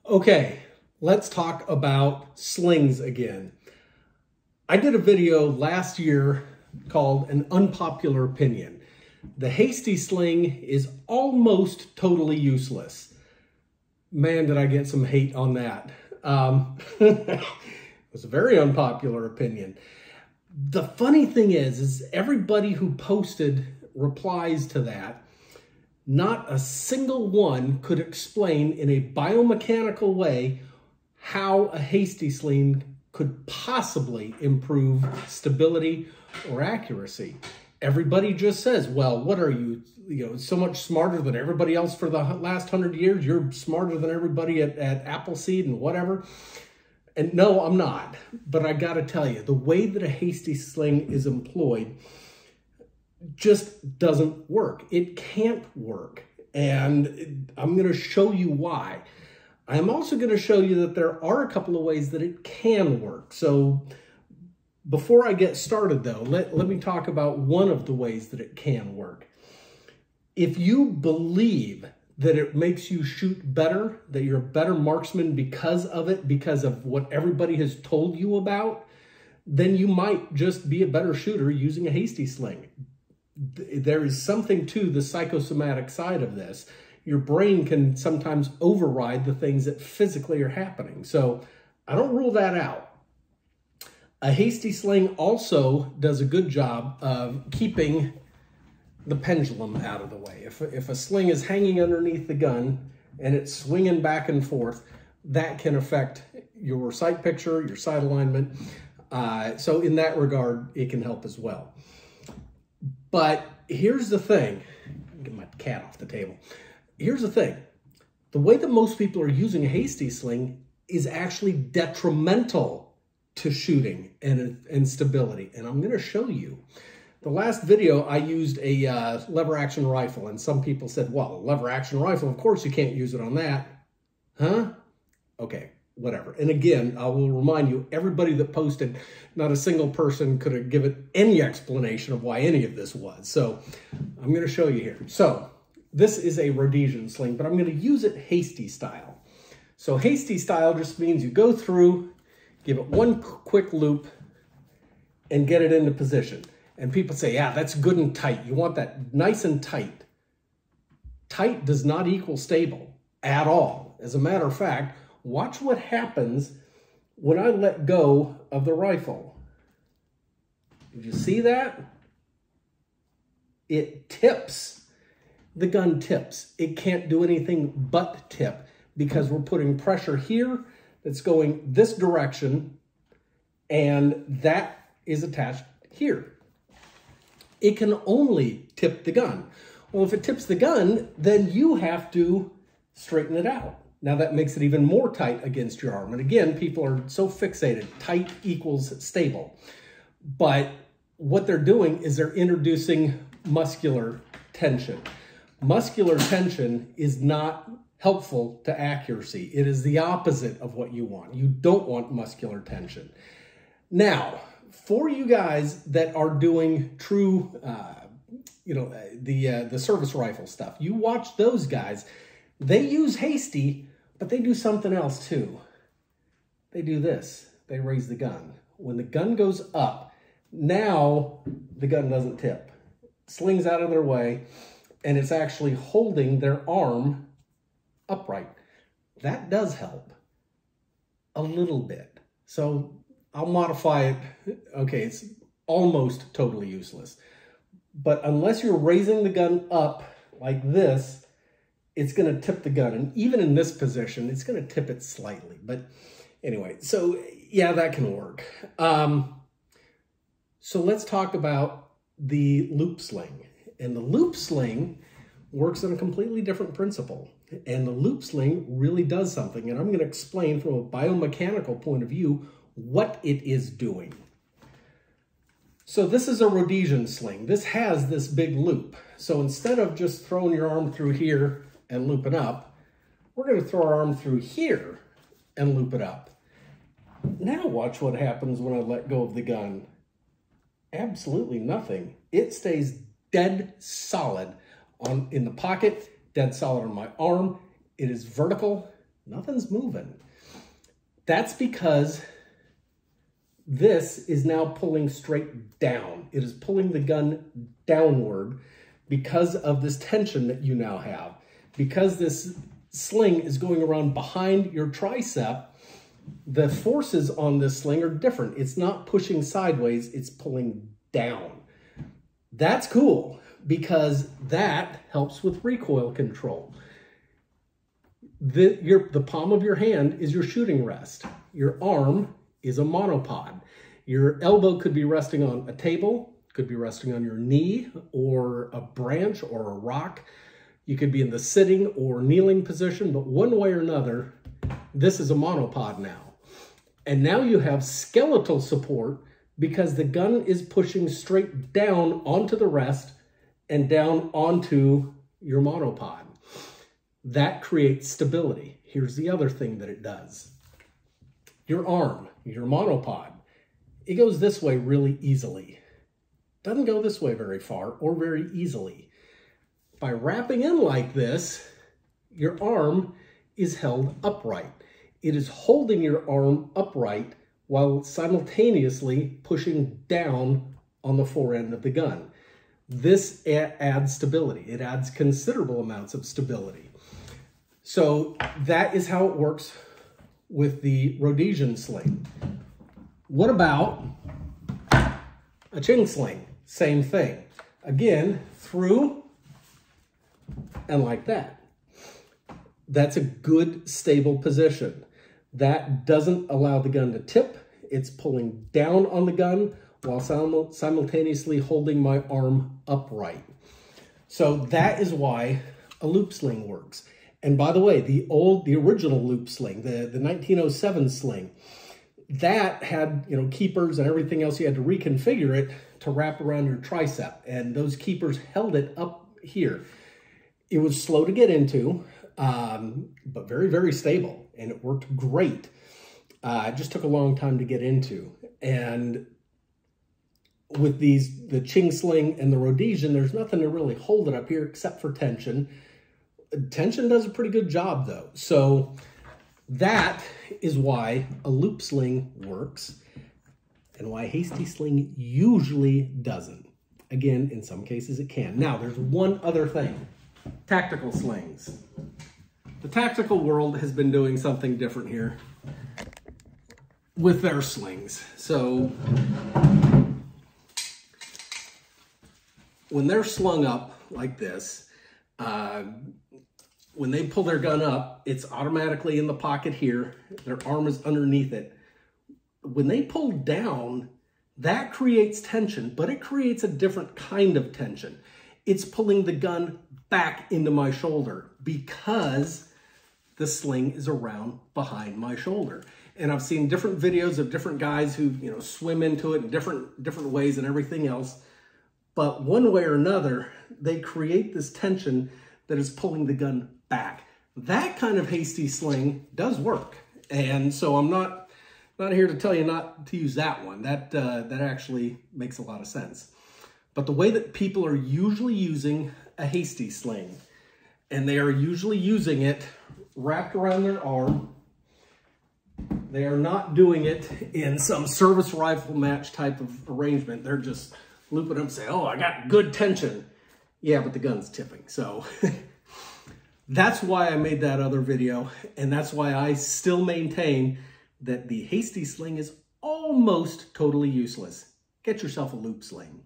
Okay, let's talk about slings again. I did a video last year called An Unpopular Opinion. The Hasty sling is almost totally useless. Man, did I get some hate on that. It was a very unpopular opinion. The funny thing is everybody who posted replies to that, not a single one could explain in a biomechanical way how a Hasty sling could possibly improve stability or accuracy. Everybody just says, well, what are you, so much smarter than everybody else for the last 100 years? You're smarter than everybody at Appleseed and whatever. And no, I'm not. But I got to tell you, the way that a Hasty sling is employed just doesn't work. It can't work. And I'm going to show you why. I'm also going to show you that there are a couple of ways that it can work. So before I get started though, let me talk about one of the ways that it can work. If you believe that it makes you shoot better, that you're a better marksman because of it, because of what everybody has told you about, then you might just be a better shooter using a Hasty sling. There is something to the psychosomatic side of this. Your brain can sometimes override the things that physically are happening. So I don't rule that out. A Hasty sling also does a good job of keeping the pendulum out of the way. If a sling is hanging underneath the gun and it's swinging back and forth, that can affect your sight picture, your sight alignment. So in that regard, it can help as well. But here's the thing. Get my cat off the table. Here's the thing. The way that most people are using a Hasty sling is actually detrimental to shooting and stability. And I'm going to show you. The last video, I used a lever action rifle. And some people said, well, a lever action rifle, of course you can't use it on that. Huh? Okay. Whatever. And again, I will remind you, everybody that posted, not a single person could have given any explanation of why any of this was. So I'm going to show you here. So this is a Rhodesian sling, but I'm going to use it Hasty style. So Hasty style just means you go through, give it one quick loop, and get it into position. And people say, yeah, that's good and tight. You want that nice and tight. Tight does not equal stable at all. As a matter of fact, watch what happens when I let go of the rifle. Did you see that? It tips. The gun tips. It can't do anything but tip because we're putting pressure here that's going this direction and that is attached here. It can only tip the gun. Well, if it tips the gun, then you have to straighten it out. Now that makes it even more tight against your arm. And again, people are so fixated, tight equals stable. But what they're doing is they're introducing muscular tension. Muscular tension is not helpful to accuracy. It is the opposite of what you want. You don't want muscular tension. Now, for you guys that are doing true, the service rifle stuff, you watch those guys. They use Hasty, but they do something else too. They do this. They raise the gun. When the gun goes up, now the gun doesn't tip. Slings out of their way, and it's actually holding their arm upright. That does help a little bit. So I'll modify it. Okay, it's almost totally useless. But unless you're raising the gun up like this, it's going to tip the gun. And even in this position, it's going to tip it slightly. But anyway, so yeah, that can work. So let's talk about the loop sling. And the loop sling works on a completely different principle. And the loop sling really does something. And I'm going to explain from a biomechanical point of view what it is doing. So this is a Rhodesian sling. This has this big loop. So instead of just throwing your arm through here and looping up, we're going to throw our arm through here and loop it up. Now watch what happens when I let go of the gun. Absolutely nothing. It stays dead solid in the pocket, dead solid on my arm. It is vertical, Nothing's moving. That's because this is now pulling straight down. It is pulling the gun downward because of this tension that you now have. Because this sling is going around behind your tricep, the forces on this sling are different. It's not pushing sideways, it's pulling down. That's cool because that helps with recoil control. The palm of your hand is your shooting rest. Your arm is a monopod. Your elbow could be resting on a table, could be resting on your knee or a branch or a rock. You could be in the sitting or kneeling position, but one way or another, this is a monopod now. And now you have skeletal support because the gun is pushing straight down onto the rest and down onto your monopod. That creates stability. Here's the other thing that it does. Your arm, your monopod, it goes this way really easily. Doesn't go this way very far or very easily. By wrapping in like this, your arm is held upright. It is holding your arm upright while simultaneously pushing down on the forend of the gun. This adds stability. It adds considerable amounts of stability. So that is how it works with the Rhodesian sling. What about a Ching sling? Same thing. Again, through and like that. That's a good, stable position. That doesn't allow the gun to tip. It's pulling down on the gun while simultaneously holding my arm upright. So that is why a loop sling works. And by the way, the original loop sling, the 1907 sling, that had, keepers and everything else. You had to reconfigure it to wrap around your tricep. And those keepers held it up here. It was slow to get into, but very, very stable. And it worked great. It just took a long time to get into. And with the Ching sling and the Rhodesian, there's nothing to really hold it up here except for tension. Tension does a pretty good job though. So that is why a loop sling works and why Hasty sling usually doesn't. Again, in some cases it can. Now there's one other thing, tactical slings. The tactical world has been doing something different here with their slings. So when they're slung up like this, when they pull their gun up, it's automatically in the pocket here. Their arm is underneath it. When they pull down, that creates tension, but it creates a different kind of tension. It's pulling the gun back into my shoulder because the sling is around behind my shoulder. And I've seen different videos of different guys who, swim into it in different ways and everything else. But one way or another, they create this tension that is pulling the gun back. That kind of Hasty sling does work. And so I'm not here to tell you not to use that one. That actually makes a lot of sense. But the way that people are usually using a Hasty sling, and they are usually using it wrapped around their arm. They are not doing it in some service rifle match type of arrangement. They're just looping up and say, oh, I got good tension. Yeah, but the gun's tipping. So that's why I made that other video. And that's why I still maintain that the Hasty sling is almost totally useless. Get yourself a loop sling.